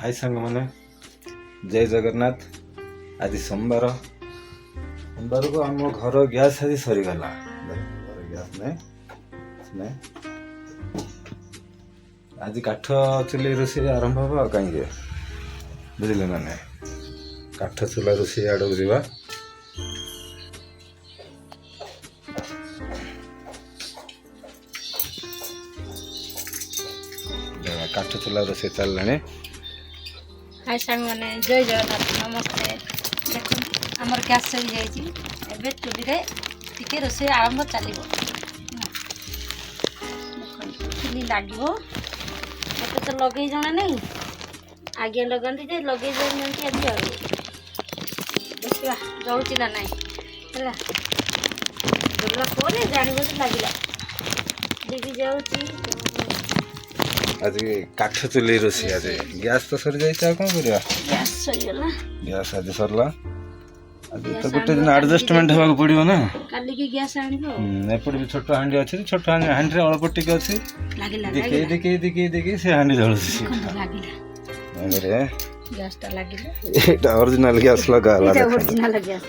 हाय सांग मैंने जय जगन्नाथ। आज सोमवार को आम घर गैस आज सरीगला। घर गैस नहीं आज काठ चुली रोषे आरंभ हम कहीं बुझे मैंने काठ चूला रोषे आड़ जा काठ चूला रोषे चलने। हाय सांग मैंने जय जगन्नाथ नमस्ते। देख आमर गैस सरी जाइए चुली टिके रोषे आरंभ चलो चुली लगे मत तो लगे जना नहीं आगे लगाती जे लगे जाती आज देखा जलूची ना ना है जल्ला पर जान लगे देखी जाऊँगी आज काठ चुली रोषे आज गैस तो सरी जाइए कौन कर गैस सरीगला गैस आज सरला आज तो गोटे दिन एडजस्टमेंट होगा पड़ो ना काली की गैस एपटे भी छोट हांडी अच्छे छोट हांडी अल्प टिके अच्छी देखी देखी देखी देखी से हांडी जलुची गैस टा लागिला ओरिजिनल गैस लगा ओरिजिनल गैस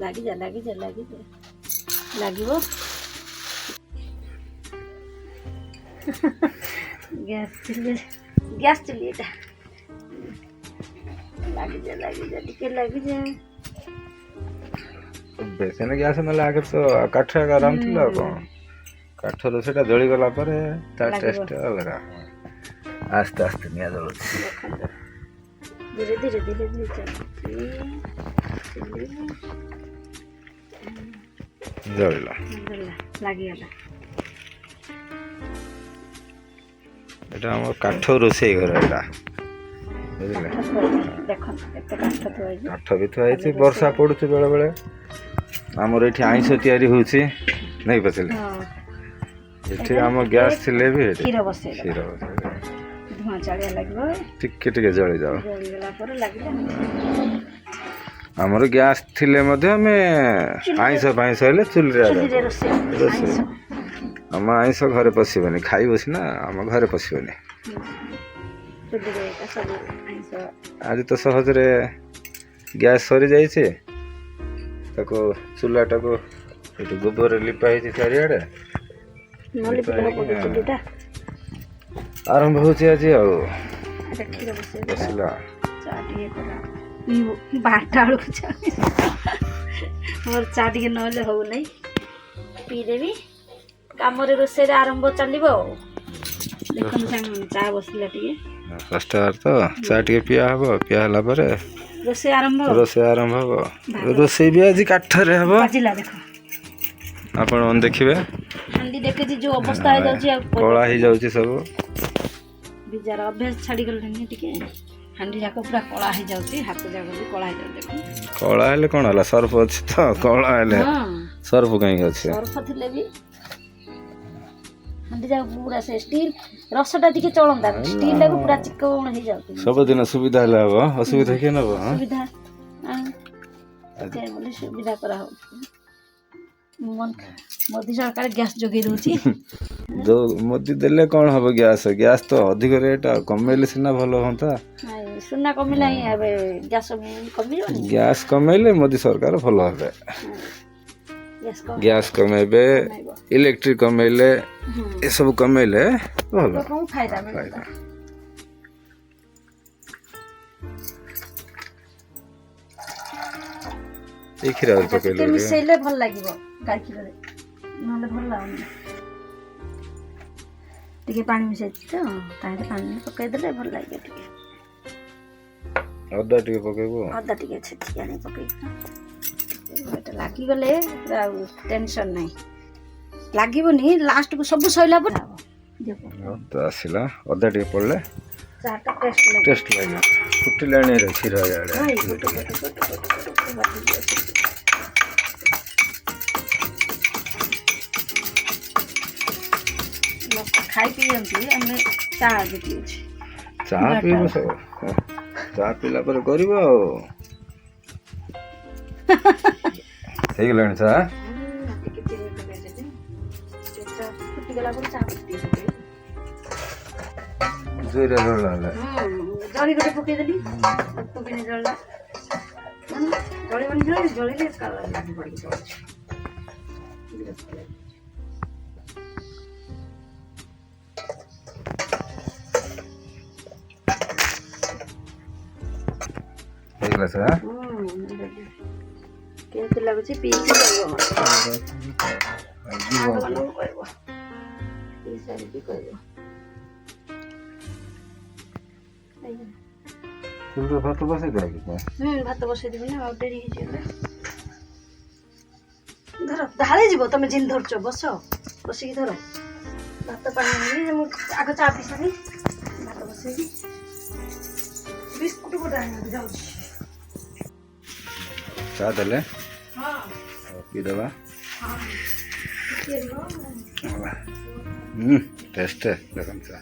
लागी जा लागिबो गैस चुली एटा लागी जा टिके लागी जा बेसे ना गैस ना आगे तो काठ आराम थिला कौन काठ रोषेटा जली गला पर ता टेस्ट अलग आस्ते आस्ते निया जलुची धीरे धीरे जलिला लागिगला এটা আমার কাঠ রোষেই ঘর এটা বুঝলে কাঠ ବି ଥୁଆ ହେଇଛି ବର୍ଷା ପଡୁଛି ବେଳେ ବେଳେ ଆମର ଏଠି ଆଇଁଷ ତିଆରି ହଉଛି ନାଇଁ ପଚାରିଲେ ଏଠି ଆମ ଗ୍ୟାସ୍ ଥିଲେ ବି କ୍ଷୀର ବସେଇ ଧୂଆଁ ଚାଳିଆ ଲାଗିବ ଟିକେ ଟିକେ ଜଳିଯାଉ ଜଳିଗଲା ପରେ ଲାଗିଲା ଆମର ଗ୍ୟାସ୍ ଥିଲେ ମଧ୍ୟ ଆମେ ଆଇଁଷ ଫାଇଁଷ ହେଲେ ଚୁଲିରେ ରୋଷେଇ ଆମ ଆଇଁଷ ଘରେ ପଶିବନି ଖାଇବ ସିନା ଆମ ଘରେ ପଶିବନି ଆଜି ତ ସହଜରେ ଗ୍ୟାସ୍ ସରି ଯାଇଛି ତାକୁ ଚୁଲାଟାକୁ ଏଠି ଗୋବରରେ ଲିପା ହେଇଛି ଚାରିଆଡ଼େ ଆରମ୍ଭ ହେଉଛି ଆଜି ଆଉ ବସିଲା ବାରଟା ବେଳକୁ ମୋର ଚା ଟିକେ ନହେଲେ ହଉ ନାହିଁ ପିଇଦେବି କାମରେ ରୋଷେଇରେ ଆରମ୍ଭ ଚାଲିବ ଆଉ ଦେଖନ୍ତୁ ସାଙ୍ଗ ଚା ବସିଲା ଟିକେ ଫାଷ୍ଟ ତ ଚା ଟିକେ ପିଆ ହବ ପିଆ ହେଲା ପରେ ରୋଷେଇ ଆରମ୍ଭ ହବ ରୋଷେଇ ବି ଆଜି କାଠରେ ହବ ବାଜିଲା ଦେଖ ଆପଣ ଦେଖିବେ ହାଣ୍ଡି ଦେଖିଛି ଯୋଉ ଅବସ୍ଥା ହେଇଯାଉଛି ଆଉ କଳା ହେଇଯାଉଛି ସବୁ ବିଜାର ଅଭ୍ୟାସ ଛାଡ଼ିଗଲାଣି ଟିକେ ହାଣ୍ଡି ଯାକ ପୁରା କଳା ହେଇଯାଉଛି ହାତ ଯାକ ବି କଳା ହେଇଯାଉଛି ଦେଖ କଳା ହେଲେ କ'ଣ ହେଲା ସର୍ଫ ଅଛି ତ କଳା ହେଲେ ସର୍ଫ କାହିଁକି ଅଛି ସର୍ଫ ଥିଲେ ବି ହାଣ୍ଡି ଯାକ ପୁରା ସେ ଷ୍ଟିଲ୍ ରସଟା ଟିକେ ଚଳନ୍ତା ଷ୍ଟିଲ୍ଟାକୁ ପୁରା ଚିକଣ ହେଇଯାଉଛି ସବୁଦିନ ସୁବିଧା ହେଲେ ହବ ଅସୁବିଧା କିଏ ନେବ ସୁବିଧା ବୋଲି ସୁବିଧା କରାହଉଛି ମୋଦି ସରକାର ଗ୍ୟାସ୍ ଯୋଗେଇ ଦଉଛି ଯୋଉ ମୋଦି ଦେଲେ କ'ଣ ହବ ଗ୍ୟାସ୍ ତ ଅଧିକ ରେଟ୍ ଆଉ କମେଇଲେ ସିନା ଭଲ ହୁଅନ୍ତା ସୁନା କମିଲା ହିଁ ଏବେ କମିଯିବନି ଗ୍ୟାସ୍ କମେଇଲେ ମୋଦି ସରକାର ଭଲ ହେବେ ଗ୍ୟାସ୍ କମେଇବେ ଇଲେକ୍ଟ୍ରିକ୍ କମେଇଲେ ଏସବୁ କମେଇଲେ ଭଲ ଫାଇଦା ଏଇ କ୍ଷୀର ପକେଇଲେ ମିଶେଇଲେ ଭଲ ଲାଗିବ ଗାଈ କ୍ଷୀରରେ ନହେଲେ ଭଲ ଲାଗୁନି ଟିକେ ପାଣି ମିଶାଇଛି ତ ତାହେଲେ ପାଣି ପକେଇଦେଲେ ଭଲ ଲାଗିବ ଟିକେ ଅଦା ଟିକେ ପକେଇବୁ ଅଦା ଟିକେ ଛେଚିକି ଆଣି ପକେଇବୁ ଏଟା ଲାଗିଗଲେ ଆଉ ଟେନସନ୍ ନାହିଁ ଲାଗିବନି ଲାଷ୍ଟକୁ ସବୁ ସଇଲା ପରେ ତ ଆସିଲା ଅଦା ଟିକେ ପଡ଼ିଲେ ଚାଟା ଟେଷ୍ଟ ଲାଗିବ ଫୁଟିଲାଣି କ୍ଷୀର ଇଆଡ଼େ ଖାଇ ପିଅନ୍ତି ଆମେ ଚା ବି ପିଉଛୁ ଚା ପିଇବ ସବୁ ଚା ପିଇଲା ପରେ କରିବ ଆଉ ହେଇଗଲାଣି ଚା ଫୁଟିଗଲା ପରେ ଚା ଜୋରେ ଜଳିଲା ଜରି ଗୋଟେ ପକେଇଦେଲି ପକେଇନି ଜଳିଲା ଜଳିବନି ଜଳିଲେ କାଳ ଲାଗି ପଡ଼ିକି ଜଳୁଛି ହେଇଗଲା ସାର୍ କେମିତି ଲାଗୁଛି ପିଇକି କହିବ ସାଙ୍ଗମାନଙ୍କୁ କହିବ ପିଇ ସାରିକି କହିବ ଚୁଲିରେ ଭାତ ବସେଇ ଦିଅ କି ଭାତ ବସେଇଦେବି ନା ଆଉ ଡେରି ହେଇଯିବ ଧର ଢାଳି ଯିବ ତମେ ଯେମିତି ଧରୁଛ ବସ ବସିକି ଧର ଭାତ ପାଣି ଆଣିବି ମୁଁ ଆଗ ଚା ପିଇ ସାରି ଭାତ ବସେଇବି ବିସ୍କୁଟ ଗୋଟେ ଆଣିବାକୁ ଯାଉଛି ଚା ଦେଲେ ହଁ ପିଇଦେବା ଟେଷ୍ଟ ଦେଖନ୍ତୁ ଚା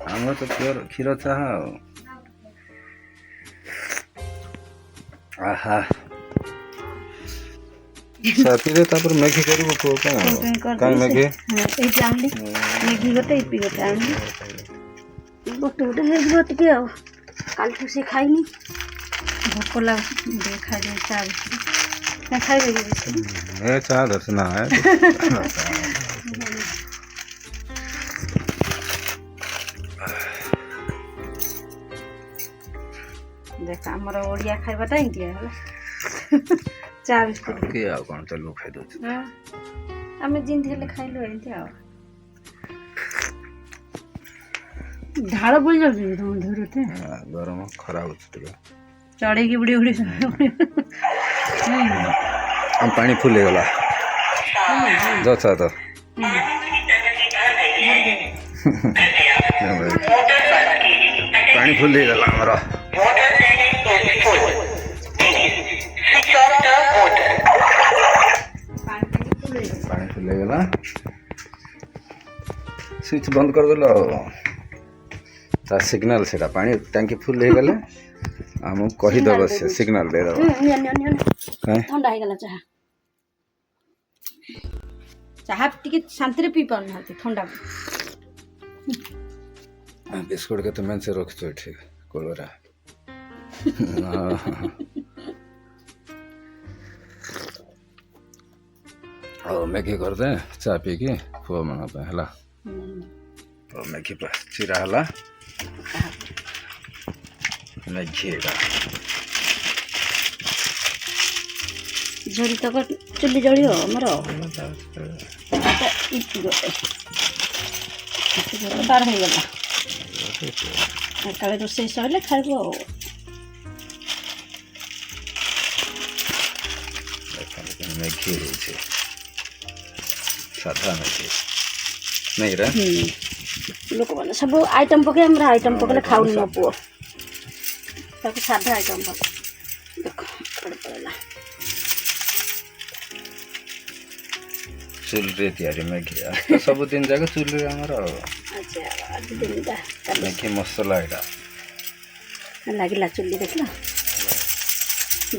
ଆମର ତ ପିଓର କ୍ଷୀର ଚାହା ଆଉ ଆହା ଚା ପିଇଲେ ତାପରେ ମ୍ୟାଗି କରିବୁ ପୁଅ ପାଇଁ କାହିଁ ମ୍ୟାଗି ଏଇଠି ଆଣିଲି ମ୍ୟାଗି ଗୋଟେ ଇପି ଗୋଟେ ଆଣିଲି ଗୋଟେ ଗୋଟେ ହେଇଯିବ ଟିକେ ଆଉ କାଲିଠୁ ସେ ଖାଇନି ଭୋକ ଲାଗୁଛି ଟିକେ ଖାଇଦେବି ଚା ବିସ୍କୁଟ ଖାଇବେ କି ବିସ୍କୁଟ ଏ ଚା ଧରିଛି ନା ଦେଖ ଆମର ଓଡ଼ିଆ ଖାଇବାଟା ଏମିତିଆ ହେଲା ଚା ବିସ୍କୁଟ କିଏ ଆଉ କ'ଣ ତେଲକୁ ଖାଇଦେଉଛି ଆମେ ଯେମିତି ହେଲେ ଖାଇଲୁ ଏମିତି ଆଉ ଝାଳ ବୋଳି ଯାଉଛି ତମ ଦେହରେ ଗରମ ଖରା ହଉଛି ଟିକେ ଚଢ଼େଇକି ବୁଡ଼ି ବୁଡ଼ି ପାଣି ଫୁଲ ହେଇଗଲା ଯଥା ତ ପାଣି ଫୁଲ ହେଇଗଲା ଆମର ପାଣି ଫୁଲ ହେଇଗଲା ସୁଇଚ୍ ବନ୍ଦ କରିଦେଲ ଆଉ ତା ସିଗ୍ନାଲ ସେଇଟା ପାଣି ଟାଙ୍କି ଫୁଲ ହେଇଗଲେ ଆମକୁ କହିଦେବ ସେ ସିଗ୍ନାଲ ଦେଇଦେବ ଥଣ୍ଡା ହେଇଗଲା ଚାହା ଚାହା ଟିକେ ଶାନ୍ତିରେ ପିଇ ପାରୁନାହାନ୍ତି ଥଣ୍ଡା ବିସ୍କୁଟ କେତେ ମେଞ୍ଚେ ରଖିଛୁ ଏଠି କୋଳରେ ଆଉ ମ୍ୟାଗି କରିଦେ ଚା ପିଇକି ପୁଅ ମାନଙ୍କ ପାଇଁ ହେଲା ମ୍ୟାଗି ଚିରା ହେଲା ମ୍ୟାଗି ଏଇଟା ଝରି ତକ ଚୁଲି ଜଳିବ ଆମର ତାର ହେଇଗଲା କାଳେ ରୋଷେଇ ସରିଲେ ଖାଇବୁ ଆଉ ମ୍ୟାଗି ହେଇଛି ସାଧା ମ୍ୟାଗି ନାଇଁ ରେ ଲୋକମାନେ ସବୁ ଆଇଟମ୍ ପକେଇ ଆମର ଆଇଟମ୍ ପକେଇଲେ ଖାଉନି ମୋ ପୁଅ ତାକୁ ସାଧା ଆଇଟମ୍ ପକେଇ ଦେଖ ପଳେଇଲା ଚୁଲିରେ ତିଆରି ମ୍ୟାଗି ସବୁଦିନ ଯାକ ଚୁଲିରେ ଆମର ମ୍ୟାଗି ମସଲା ଏଇଟା ଲାଗିଲା ଚୁଲି ଦେଖିଲା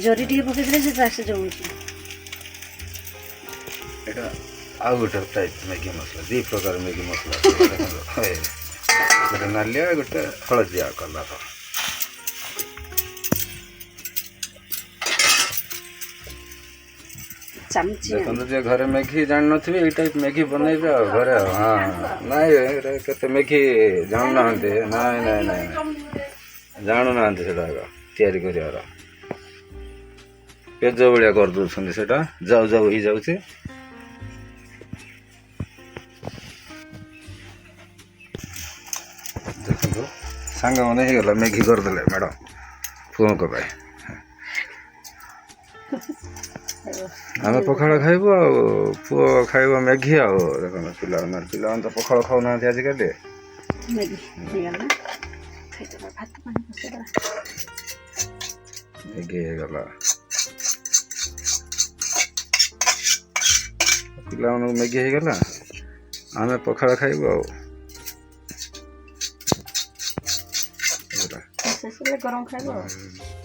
ଜରି ଟିକେ ପକେଇଥିଲେ ସେ ଚାଷ ଜଳୁଛି ଏଇଟା ଆଉ ଗୋଟେ ଟାଇପ୍ ମ୍ୟାଗି ମସଲା ଦୁଇ ପ୍ରକାର ମ୍ୟାଗି ମସଲା ଗୋଟେ ନାଲିଆ ଗୋଟେ ହଳଦିଆ କଲର ଦେଖନ୍ତୁ ଯେ ଘରେ ମ୍ୟାଗି ଜାଣିନଥିବେ ଏଇ ଟାଇପ୍ ମ୍ୟାଗି ବନେଇବେ ଆଉ ଘରେ ଆଉ ହଁ ନାଇଁ କେତେ ମ୍ୟାଗି ଜାଣୁନାହାନ୍ତି ନାଇଁ ନାଇଁ ନାଇଁ ଜାଣୁନାହାନ୍ତି ସେଟା ତିଆରି କରିବାର ପେଜ ଭଳିଆ କରିଦେଉଛନ୍ତି ସେଟା ଯାଉ ଯାଉ ହେଇଯାଉଛି ଦେଖନ୍ତୁ ସାଙ୍ଗମାନେ ହେଇଗଲା ମ୍ୟାଗି କରିଦେଲେ ମ୍ୟାଡ଼ାମ୍ ପୁଅଙ୍କ ପାଇଁ ଆମେ ପଖାଳ ଖାଇବୁ ଆଉ ପୁଅ ଖାଇବ ମ୍ୟାଗି ଆଉ ଦେଖନ୍ତୁ ପିଲାମାନେ ତ ପଖାଳ ଖାଉନାହାନ୍ତି ଆଜିକାଲି ମ୍ୟାଗି ହେଇଗଲା ପିଲାମାନଙ୍କୁ ମ୍ୟାଗି ହେଇଗଲା ଆମେ ପଖାଳ ଖାଇବୁ ଆଉ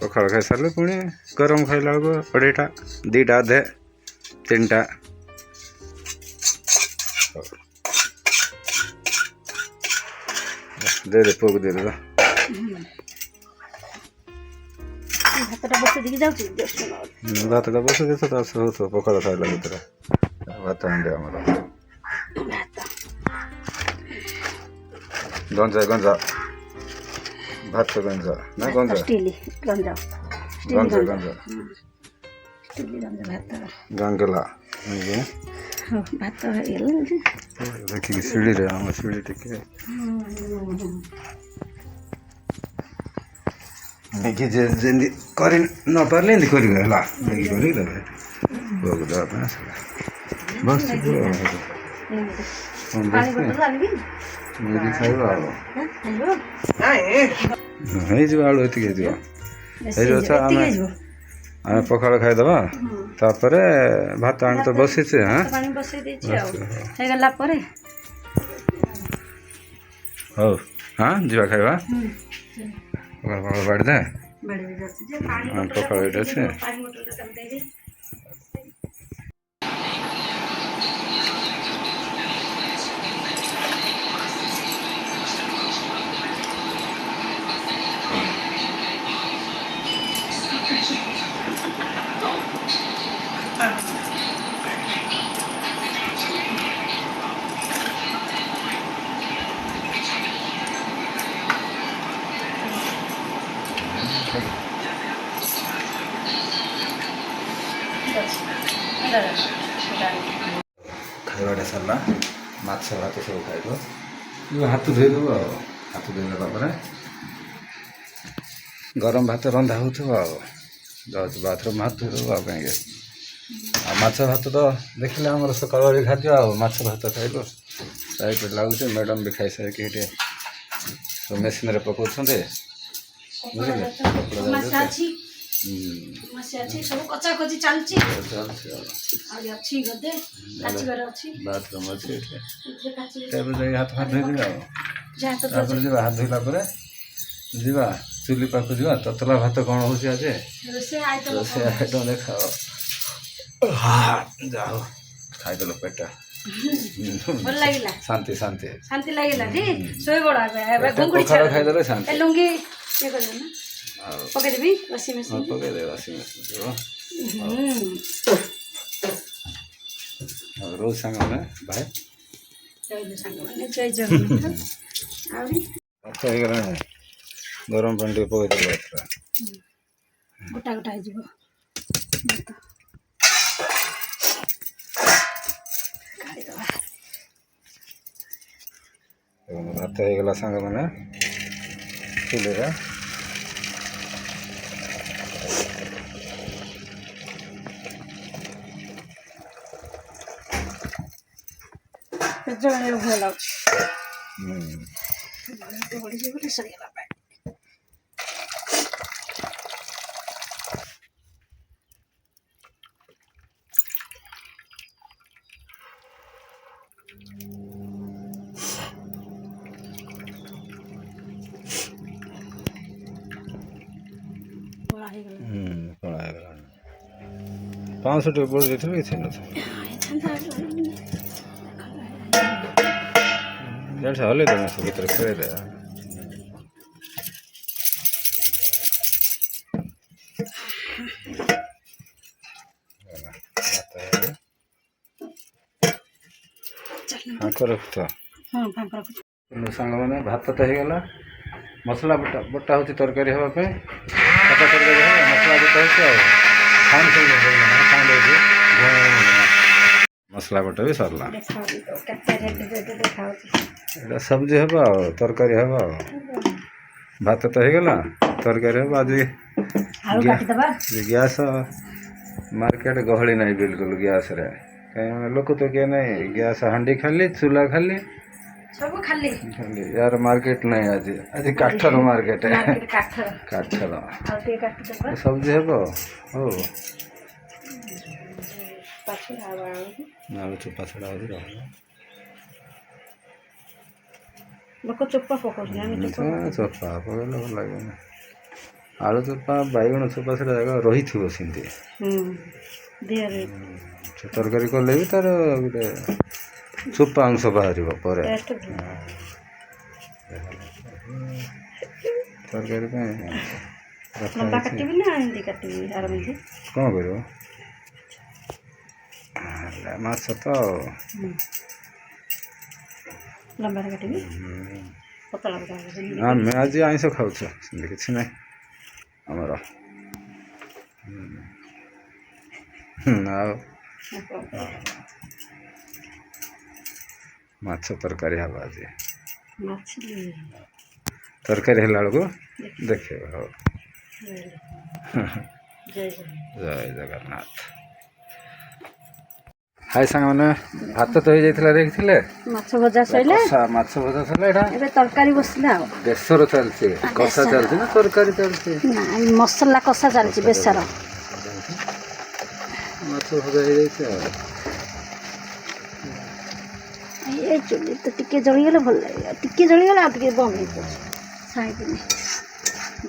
ପଖାଳ ଖାଇସାରିଲେ ପୁଣି ଗରମ ଖାଇଲା ବେଳକୁ ଅଢ଼େଇଟା ଦୁଇଟା ଅଧେ ତିନିଟା ଦେ ଦେ ପୁଅକୁ ଦେଇଦେ ତ। ଭାତଟା ବସେଇ ଦେଇକି ଯାଉଛି ଭାତଟା ବସେଇ ଦେଇଥ ତା ହଉଥିବ ପଖାଳ ଖାଇଲା ଭିତରେ ଭାତ ହାଣ୍ଡି ଆମର ଗଞ୍ଜା ଗଞ୍ଜା ଭାତ ଗଞ୍ଜା ନା ଗଞ୍ଜା ଷ୍ଟିଲ ଗଞ୍ଜା ଗଞ୍ଜା ଗଞ୍ଜା ଷ୍ଟିଲ ଗଞ୍ଜା ଭାତ ଗାଙ୍ଗଲା ଭାତ ହେଇଗଲା ଦେଖିକି ଶିଳିରେ ଆମ ଶିଳି ଟିକେ ମ୍ୟାଗି ଯେମିତି କରି ନପାରିଲେ ଏମିତି କରିବେ ହେଲା ମ୍ୟାଗି କରିକି ଦେବେ ପୁଅକୁ ଦେବା ପାଇଁ ଆସିଲା ବସ ମ୍ୟାଗି ଖାଇବା ଆଉ ହେଇଯିବ ଆଳୁ ଏତିକି ହେଇଯିବ ହେଇଯିବ ତ ଆମେ ପଖାଳ ଖାଇଦେବା ତାପରେ ଭାତ ଆଣି ତ ବସିଛେ ପାଣି ବସେଇ ଦେଇଛି ଆଉ ହେଇଗଲା ପରେ ହଉ ଯିବା ଖାଇବା ପଖାଳ ପଖାଳ ବାଢ଼ିଦେ ପଖାଳ ଏଇଟା ଅଛି ଖାଇବାଟା ସରିଲା ମାଛ ଭାତ ସବୁ ଖାଇବ ହାତ ଧୋଇଦେବୁ ଆଉ ହାତ ଧୋଇଦେଲା ପରେ ଗରମ ଭାତ ରନ୍ଧା ହେଉଥିବ ଆଉ ଯାଉଛି ବାଥରୁମ୍ ହାତ ଧୋଇଦେବୁ ଆଉ କାହିଁକି ଆଉ ମାଛ ଭାତ ତ ଦେଖିଲେ ଆମର ସକାଳ ବେଳି ଖାଦ୍ୟ ଆଉ ମାଛ ଭାତ ଖାଇଲୁ ଟାଇଟ୍ ଲାଗୁଛି ମ୍ୟାଡ଼ାମ୍ ବି ଖାଇସାରିକି ଏଠି ସବୁ ମେସିନ୍ରେ ପକାଉଛନ୍ତି ବୁଝିଲେ ସବୁ କଚାକଚି ଚାଲିଛି ବାଥରୁମ୍ ଅଛି ଏଠି ତାପରେ ଯାଇକି ହାତ ଫାତ ଧୋଇଦେବି ଆଉ ତାପରେ ଯିବା ହାତ ଧୋଇଲା ପରେ ଯିବା ଚୁଲି ପାଖକୁ ଯିବା ତତଲା ଭାତ କ'ଣ ହେଉଛି ଆଜି ରୋଷେଇ ଆଇଟମ୍ ଦେଖାଅ ଯାହା ହଉ ଖାଇଦେଲ ପେଟା ଭଲ ଲାଗିଲା ଶାନ୍ତି ଶାନ୍ତି ଶାନ୍ତି ଲାଗିଲା ଶୋଇପଡ଼ ଖାଇଦେଲେ ଶାନ୍ତି ଲୁଙ୍ଗି ଇଏ କରିବ ନା ପକେଇଦେବି ୱାସିଂ ମେସିନ୍ ପକେଇଦେବେ ୱାସିଂ ମେସିନ୍ ରୋଜ ସାଙ୍ଗମାନେ ଭାଇ ଭାତ ହେଇଗଲାଣି ଗରମ ପାଣି ଟିକେ ପକେଇଦେବ ଗୋଟା ଗୋଟା ହେଇଯିବ ଭାତ ହେଇଗଲା ସାଙ୍ଗମାନେ ଚୁଲିରେ ଭଲ ଲାଗୁଛି ଗୋଟେ ସରିଗଲା କଳା ହେଇଗଲାଣି 500 ଟିକେ ପଡ଼ି ଯାଇଥିଲେ କିଛି ନଥିଲା ହଲେଇ ଦେବେ ସେ ଭିତରେ ଖେଳେଇ ଦେବା ସାଙ୍ଗମାନେ ଭାତ ତ ହେଇଗଲା ମସଲା ବଟା ହେଉଛି ତରକାରୀ ହେବା ପାଇଁ ତରକାରୀ ମସଲା ବଟା ହେଉଛି ଆଉ ମସଲା ବଟା ବି ସରିଲା ଏଇଟା ସବଜି ହେବ ଆଉ ତରକାରୀ ହେବ ଆଉ ଭାତ ତ ହେଇଗଲା ତରକାରୀ ହେବ ଆଜି ଗ୍ୟାସ୍ ମାର୍କେଟ ଗହଳି ନାହିଁ ବିଲକୁଲ ଗ୍ୟାସ୍ରେ କାହିଁକି ଲୋକ ତ କିଏ ନାହିଁ ଗ୍ୟାସ୍ ହାଣ୍ଡି ଖାଲି ଚୁଲା ଖାଲି ସବୁ ଖାଲି यार मार्केट नहीं आज आज काठर मार्केट है काठर सब्जी है हो आलू चोपा छड़ा लोक चोपा पकाउछन् चोपा पकाइले भल लगे आलू चोपा बैगण चोपा छड़ा जगह रही थी सेमती तरकारी कले भी तार गोटे चोपा अंश बाहर पर ତରକାରୀ ପାଇଁ ଲମ୍ବା କାଟିବି ନା ଏମିତି କାଟିବି ଆର ଏମିତି କ'ଣ କରିବ ମାଛ ତ ଲମ୍ବାରେ କାଟିବି ପତଳା ପତଳା ଆମେ ଆଜି ଆଇଁଷ ଖାଉଛୁ ସେମିତି କିଛି ନାହିଁ ଆମର ଆଉ ମାଛ ତରକାରୀ ହେବ ଆଜି ତରକାରୀ ହେଲା ବେଳକୁ ଦେଖିବ ହଉ ଜୟ ଜଗନ୍ନାଥ ହାଇ ସାଙ୍ଗମାନେ ଭାତ ତ ହେଇଯାଇଥିଲା ଦେଖିଥିଲେ ମାଛ ଭଜା ସଇଲା ମାଛ ଭଜା ସରିଲା ଏଇଟା ଏବେ ତରକାରୀ ବସିଲା ଆଉ ବେସର ଚାଲିଛି କଷା ଚାଲିଛି ନା ତରକାରୀ ଚାଲିଛି ମସଲା କଷା ଚାଲିଛି ବେସର ମାଛ ଭଜା ହେଇଯାଇଛି ଆଉ ଏ ଚୁଲି ତ ଟିକେ ଜଳିଗଲେ ଭଲ ଲାଗିବ ଟିକେ ଜଳିଗଲେ ଆଉ ଟିକେ ବନ୍ଦ ହେଇଯାଉଛି ସାଇକିନି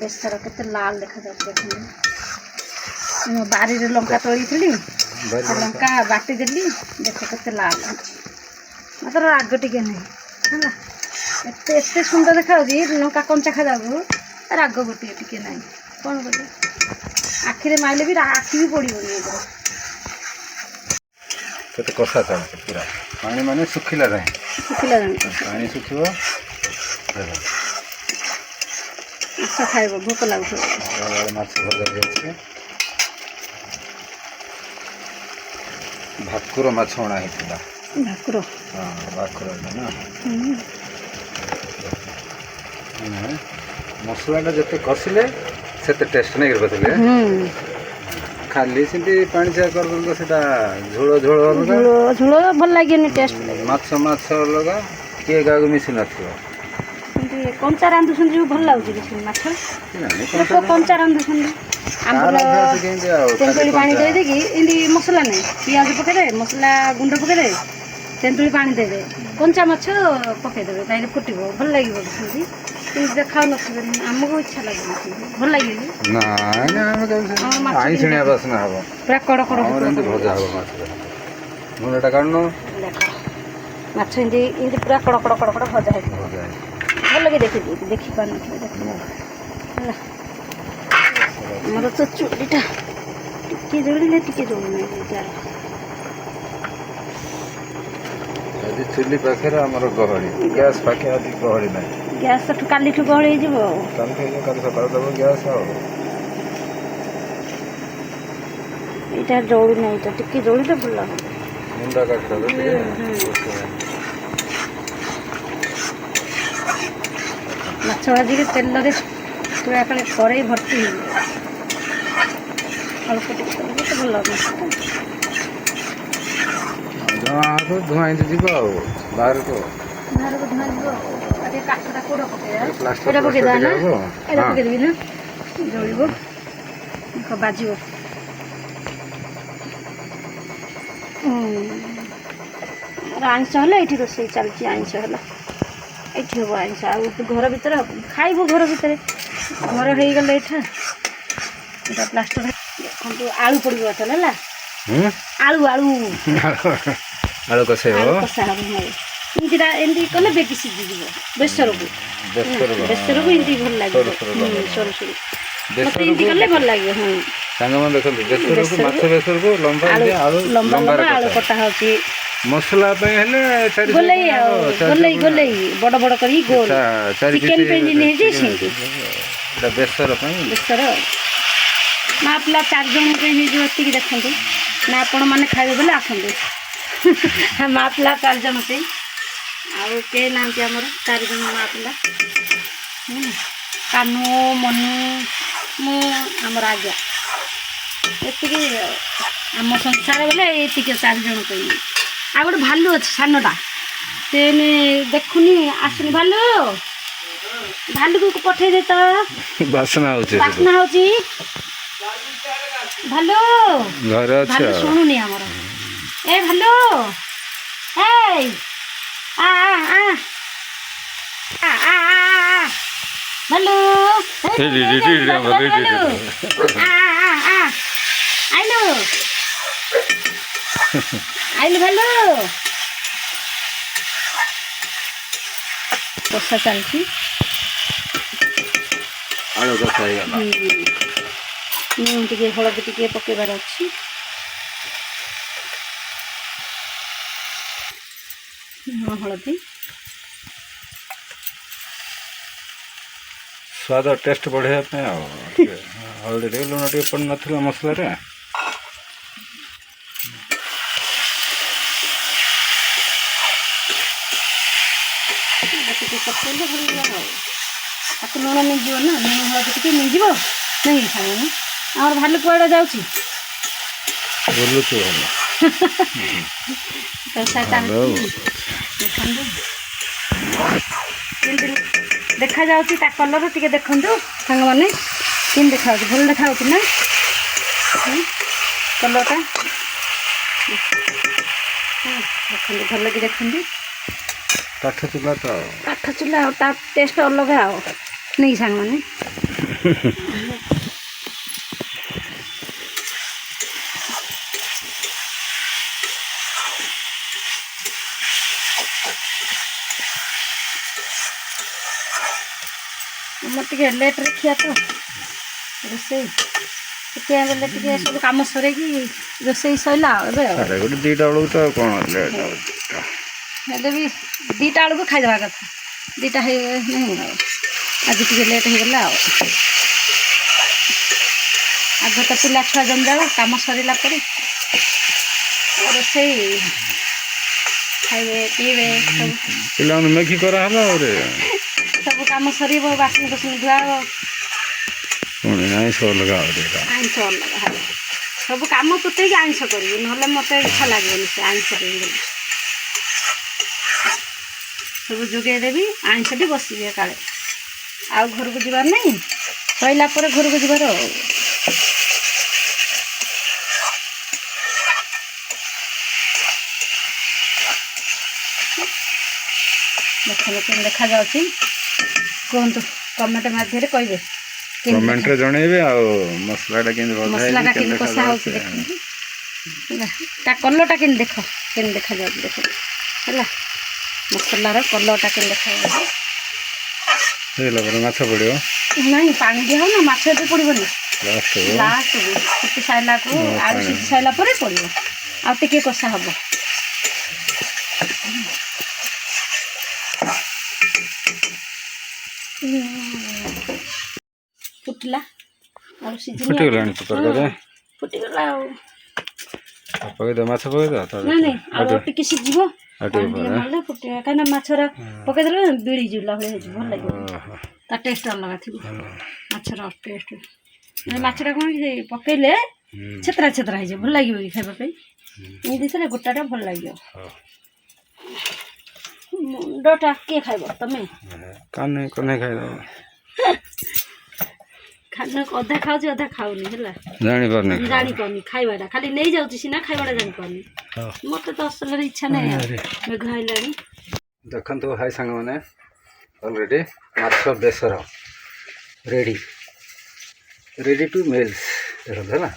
ବେସର କେତେ ଲାଲ ଦେଖାଯାଉଛି ଦେଖନ୍ତୁ ମୋ ବାରିରେ ଲଙ୍କା ତୋଳିଥିଲି ଲଙ୍କା ବାଟିଦେଲି ଦେଖ କେତେ ଲାଲ ମାତ୍ର ରାଗ ଟିକେ ନାହିଁ ହେଲା ଏତେ ଏତେ ସୁନ୍ଦର ଦେଖାଯାଉଛି ଲଙ୍କା କଞ୍ଚା ଖାଇବାକୁ ରାଗ ଗୋଟିଏ ଟିକେ ନାହିଁ କ'ଣ କରିବା ଆଖିରେ ମାରିଲେ ବି ଆଖି ବି ପଡ଼ିବନି ଏଥିରେ କେତେ କଷା ଚାଲିଛି ପୁରା ପାଣି ମାନେ ଶୁଖିଲା ଯାଏଁ ପାଣି ଶୁଖିବ ମାଛ ଖାଇବ ଭୋକ ଲାଗୁଥିବ ମାଛ ଭଜା ହେଇଛି ଭାକୁର ମାଛ ଅଣା ହେଇଥିଲା ଭାକୁର ହଁ ଭାକୁର ନା ମସଲାଟା ଯେତେ କଷିଲେ ସେତେ ଟେଷ୍ଟ ନେଇକି ବସିଲେ ଖାଲି ସେମିତି ପାଣି ଚିଆ କରିଦେଲେ ସେଟା ଝୋଳ ଝୋଳ ଅଲଗା ଝୋଳ ଭଲ ଲାଗେନି ଟେଷ୍ଟ ମାଛ ଅଲଗା କିଏ କାହାକୁ ମିଶି ନଥିବ କଞ୍ଚା ରାନ୍ଧୁଛନ୍ତି ଭଲ ଲାଗୁଛି କିଛି ମାଛ କଞ୍ଚା ରାନ୍ଧୁଛନ୍ତି ଆମ୍ବୁଲ ତେନ୍ତୁଳି ପାଣି ଦେଇଦେଇକି ଏମିତି ମସଲା ନାହିଁ ପିଆଜ ପକେଇଦେବେ ମସଲା ଗୁଣ୍ଡ ପକେଇଦେବେ ତେନ୍ତୁଳି ପାଣି ଦେବେ କଞ୍ଚା ମାଛ ପକେଇଦେବେ ତାହିଁରେ ଫୁଟିବ ଭଲ ଲାଗିବ ସେମିତି କିନ୍ତୁ ଖାଉନଥିବେ ଆମକୁ ଇଚ୍ଛା ଲାଗୁନି ଭଲ ଲାଗିବ ପୁରା କଡ଼ କଡ଼ ଭଜା ହବ ମୁଣ୍ଡଟା କାଢୁନ ମାଛ ଏମିତି ଏମିତି ପୁରା କଡ଼ କଡ଼ କଡ଼ କଡ଼ ଭଜା ହେଇଥିବ ଭଲ ଲାଗେ ଦେଖିପାରୁନଥିବେ ଦେଖିବ ହେଲା ଆମର ତ ଚୁଲିଟା ଟିକେ ଜଳିଲେ ଟିକେ ଜଳୁନାହିଁ ଆଜି ଚୁଲି ପାଖରେ ଆମର ଗହଳି ଗ୍ୟାସ୍ ପାଖେ ଆଜି ଗହଳି ନାହିଁ ଗ୍ୟାସ୍ କାଲିଠୁ ଗହଳି ହେଇଯିବ ଆଉ କାଲି ସକାଳେ ଦେବ ଗ୍ୟାସ୍ ଆଉ ଏଇଟା ଜଳୁନାହିଁ ଏଇଟା ଟିକେ ଜଳିଲେ ଭଲ ଲାଗିବ ମୁଣ୍ଡା କାଟିଦେବେ ମାଛ ଭାଜିକି ତେଲରେ ପୁରା କାଳେ କରେଇ ଭର୍ତ୍ତି ହେଇଯିବ ଅଳ୍ପ ଟିକେ କେତେ ଭଲ ଧୂଆଁ ହେଇକି ଯିବ ଆଉ ବାହାରକୁ ଧୂଆଁ ଯିବ ଆଉ କାଠଟା କୋଉଟା ପକେଇବା ଏଇଟା ପକେଇଦେବା ନା ଏଇଟା ପକେଇଦେବି ନା ଜଳିବ ବାଜିବ ଆଇଁଷ ହେଲେ ଏଇଠି ରୋଷେଇ ଚାଲିଛି ଆଇଁଷ ହେଲା ଏଇଠି ହେବ ଆଇଁଷ ଆଉ ଘର ଭିତରେ ଖାଇବୁ ଘର ଭିତରେ ଘର ହେଇଗଲେ ଏଇଟା ପ୍ଲାଷ୍ଟର ଦେଖନ୍ତୁ ଆଳୁ ପଡ଼ିବ ତାହେଲେ ହେଲା ଆଳୁ କଷା ହବ ଏମିତିଟା ଏମିତି କଲେ ବେଗି ସିଝିଯିବ ବେସରକୁ ଏମିତି ଭଲ ଲାଗିବ ସରୁ ସରୁ ମତେ ଏମିତି କଲେ ଭଲ ଲାଗିବ ସାଙ୍ଗମାନେ ଦେଖନ୍ତୁ ମାଛ ବେସରକୁ ଲମ୍ବା ଆଳୁ କଟା ହେଉଛି ମସଲା ପାଇଁ ହେଲେ ଗୋଲେଇ ବଡ଼ ବଡ଼ କରିକି ଗୋଲ ଚିକେନ ପାଇଁ ଯେମିତି ହେଇଛି ସେମିତି ବେସର ମା ପିଲା 4 ଜଣଙ୍କ ପାଇଁ ହେଇଯିବ ଏତିକି ଦେଖନ୍ତୁ ନା ଆପଣମାନେ ଖାଇବେ ବୋଲେ ଆସନ୍ତୁ ମା ପିଲା 4 ଜଣ ପାଇଁ ଆଉ କେହି ନାହାନ୍ତି ଆମର 4 ଜଣ ମା ପିଲା କାନୁ ମନୁ ମୁଁ ଆମର ଆଜ୍ଞା ଏତିକି ଆମ ସଂସାର ବୋଲେ ଏତିକି 4 ଜଣ ପାଇଁ ଆଉ ଗୋଟେ ଭାଲୁ ଅଛି ସାନଟା ସେ ଦେଖୁନି ଆସୁନି ଭାଲୁକୁ ପଠେଇ ଦେ ତ ବାସ୍ନା ହେଉଛି ଭାଲୁ ଘରେ ଅଛି ଭାଲୁ ଶୁଣୁନି ଆମର ଏ ଭାଲୁ ଏଇ ଭାଲୁ ଆଇଲୁ ଭାଲୁ କଷା ଚାଲିଛି ଆଳୁ କଷା ହେଇଗଲା। ଲୁଣ ଟିକେ ହଳଦୀ ଟିକେ ପକେଇବାର ଅଛି। ଲୁଣ ହଳଦୀ ସ୍ୱାଦ ଟେଷ୍ଟ ବଢ଼େଇବା ପାଇଁ ଆଉ ଟିକେ ହଳଦୀ ଟିକେ ଲୁଣ ଟିକେ ପଡ଼ିନଥିଲା ମସଲାରେ। ଟିକେ ପକେଇଲେ ଭଲ ଆଉ ତାକୁ ଲୁଣ ନେଇଯିବ ନା, ଲୁଣ ହଳଦୀ ଟିକେ ନେଇଯିବ ନାଇଁ ସାଙ୍ଗମାନେ। ଆମର ଭାଲୁ କୁଆଡ଼େ ଯାଉଛି? ବୁଲୁଛୁ ଭଲ। କେମିତି ଦେଖାଯାଉଛି ତା କଲର୍ ଟିକେ ଦେଖନ୍ତୁ ସାଙ୍ଗମାନେ, କେମିତି ଦେଖାଯାଉଛି? ଭଲ ଦେଖାଯାଉଛି ନା କଲର୍ଟା? ଦେଖନ୍ତୁ ଭଲକି ଦେଖନ୍ତୁ। କାଠ ଚୁଲା ତ ଆଉ। କାଠ ଚୁଲା ଆଉ ତା ଟେଷ୍ଟ ଅଲଗା ଆଉ ନାଇଁ ସାଙ୍ଗମାନେ। ଆମର ଟିକେ ଲେଟ୍ରେ ଖିଆ ତ ରୋଷେଇ, ଟିକେ ବେଲେ ଟିକେ ସବୁ କାମ ସରେଇକି ରୋଷେଇ ସରିଲା ଆଉ ଏବେ ଆଉ। ଗୋଟେ 2ଟା ବେଳକୁ ତ ଆଉ କ'ଣ ଲେଟ୍ ହେଲେ ବି 2ଟା ବେଳକୁ ଖାଇଦେବା କଥା, 2ଟା ନାହିଁ ଆଉ। ଆଜି ଟିକେ ଲେଟ୍ ହେଇଗଲା ଆଉ। ଆଗ ତ ପିଲା ଛୁଆ ଜଞ୍ଜାଳ, କାମ ସରିଲା ପରେ ରୋଷେଇ, ଖାଇବେ ପିଇବେ ସବୁ। ପିଲାମାନେ ମ୍ୟାଗି କରାହେଲା ଆହୁରି ସବୁ କାମ ସରିବ, ବାସନ କୁସନ ଧୁଆ ହେବ, ପୁଣି ଆଇଁଷ ଅଲଗା ଆହୁରି। ଆଇଁଷ ଅଲଗା ହେବ। ସବୁ କାମ ତୁଟେଇକି ଆଇଁଷ କରିବୁ, ନହେଲେ ମୋତେ ଇଚ୍ଛା ଲାଗିବନି ସେ ଆଇଁଷ କରିବି। ସବୁ ଯୋଗାଇ ଦେବି, ଆଇଁଷଟି ବସିବେ କାଳେ। ଆଉ ଘରକୁ ଯିବାର ନାହିଁ, ସରିଲା ପରେ ଘରକୁ ଯିବାର ଆଉ। ଦେଖନ୍ତୁ କେମିତି ଦେଖାଯାଉଛି କୁହନ୍ତୁ, କମେଣ୍ଟ ମାଧ୍ୟମରେ କହିବେ, କମେଣ୍ଟରେ ଜଣେଇବେ। ଆଉ ମସଲାଟା କେମିତି ମସଲାଟା କେମିତି କଷା ହେଉଛି ଦେଖନ୍ତୁ ହେଲା। ତା କଲର୍ଟା କେମିତି ଦେଖ, କେମିତି ଦେଖାଯାଉଛି ଦେଖନ୍ତୁ ହେଲା। ମସଲାର କଲର୍ଟା କେମିତି ଦେଖାଯାଉଛି। ହେଇଗଲା ପରେ ମାଛ ପଡ଼ିବ। ନାଇଁ ପାଣି ଦିଆ ହବ ନା, ମାଛ ଏବେ ପଡ଼ିବନି, ଲାଷ୍ଟକୁ ଫୁଟି ସାରିଲାକୁ ଆଳୁ ସିଝି ସାରିଲା ପରେ ପଡ଼ିବ। ଆଉ ଟିକେ କଷା ହବ। ଫୁଟିଲା, ଆଳୁ ଫୁଟିଗଲାଣି ତରକାରୀ। ଫୁଟିଗଲା ଆଉ। ପକେଇଦେବା, ମାଛ ପକେଇଦେବା। ନାଇଁ ନାଇଁ ଆଉ ଟିକେ ସିଝିବ, ପାଣି ଟିକେ ମାରିଲେ ଫୁଟିବ। କାହିଁକିନା ମାଛର ପକେଇଦେଲେ ବିଳିଯିଲା ଭଳିଆ ହେଇଯିବ, ଭଲ ଲାଗିବ। ତା ଟେଷ୍ଟ ଅଲଗା ଥିବ ମାଛର ଟେଷ୍ଟ। ମାଛଟା କ'ଣ କି ପକେଇଲେ ଛେତରା ଛେତରା ହେଇଯିବ, ଭଲ ଲାଗିବ କି ଖାଇବା ପାଇଁ। ଏମିତି ଥିଲେ ଗୋଟାଟା ଭଲ ଲାଗିବ। ମୁଣ୍ଡଟା କିଏ ଖାଇବ? ତମେ କନେଇ ଖାଇଦେବ। ଅଧା ଖାଉଛି ଅଧା ଖାଉନି ହେଲା, ଜାଣିପାରୁନି ଖାଇବାଟା, ଖାଲି ନେଇଯାଉଛି ସିନା, ଖାଇବାଟା ଜାଣିପାରୁନି। ମୋତେ ତ ଅସଲରେ ଇଚ୍ଛା ନାହିଁ ଆଉ, ମେଘ ଆଇଲାଣି। ଦେଖନ୍ତୁ ହାଇ ସାଙ୍ଗମାନେ, ଅଲରେଡ଼ି ମାଛ ବେସର ରେଡ଼ି ଟୁ ମିଲ୍ସ। ଦେଖନ୍ତୁ ହେଲା,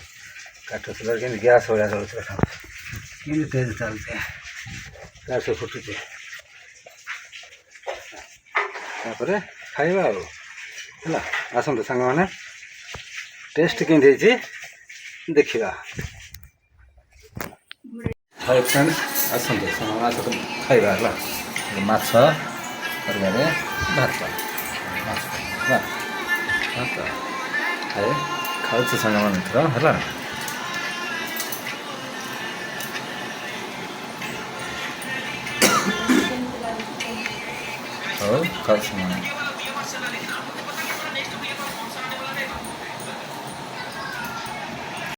କାଠ ଚୁଲାରେ କେମିତି ଗ୍ୟାସ୍ ଭଳିଆ ଚାଲୁଛି, ଦେଖନ୍ତୁ କେମିତି ତେଜ ଚାଲୁଛି, ଗ୍ୟାସ୍ ଫୁଟୁଛି। ତାପରେ ଖାଇବା ଆଉ ହେଲା। ଆସନ୍ତୁ ସାଙ୍ଗମାନେ, ଟେଷ୍ଟ କେମିତି ହେଇଛି ଦେଖିବା। ହାଇ ଫ୍ରେଣ୍ଡସ୍, ଆସନ୍ତୁ ସାଙ୍ଗମାନେ ଖାଇବା ହେଲା। ମାଛ ତରକାରୀ, ଭାତ ଖାଉଛି ସାଙ୍ଗମାନେ ଥର ହେଲା। ହଉ ଖାଉଛି ସାଙ୍ଗମାନେ।